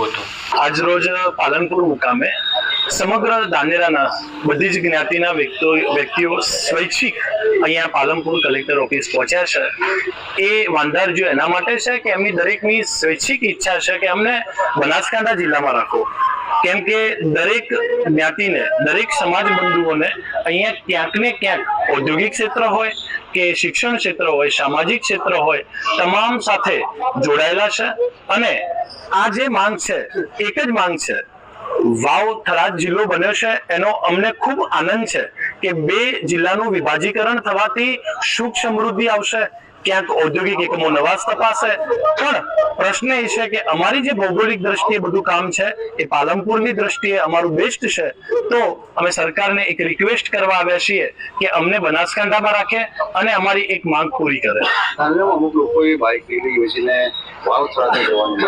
આવ્યું હતું? આજરોજ પાલનપુર મુકામે સમગ્ર ધાનેરાના બધી જ જ્ઞાતિના વ્યક્તિઓ સ્વૈચ્છિક અહીંયા પાલનપુર કલેક્ટર ઓફિસ પહોંચ્યા છે. એ વાંધારજો એના માટે છે કે એમની દરેકની સ્વૈચ્છિક ઈચ્છા છે કે અમને બનાસકાંઠા જિલ્લામાં રાખો, કેમ કે દરેક જ્ઞાતિને, દરેક સમાજ બંધુઓને અહીંયા ક્યાંક ને ક્યાંક ઔદ્યોગિક ક્ષેત્ર હોય કે શિક્ષણ ક્ષેત્ર હોય, સામાજિક ક્ષેત્ર હોય, તમામ સાથે જોડાયેલા છે. અને આ જે માંગ છે એક જ માંગ છે. વાવ થરાદ જિલ્લો બન્યો છે એનો અમને ખૂબ આનંદ છે કે 2 જિલ્લાનું વિભાજીકરણ થવાથી સુખ સમૃદ્ધિ આવશે, ક્યાંક ઔદ્યોગિક એકમો નવા સ્થપાશે. પણ પ્રશ્ન એ છે કે અમારી જે ભૌગોલિક દ્રષ્ટિએ બધું કામ છે એ પાલનપુરની દ્રષ્ટિએ અમારું બેસ્ટ છે. તો અમે સરકારને એક રિક્વેસ્ટ કરવા આવ્યા છીએ કે અમને બનાસકાંઠામાં રાખે અને અમારી એક માંગ પૂરી કરે. અમુક લોકોએ બાઇક લઈ યોજીને વાવ થરાદ જવાનું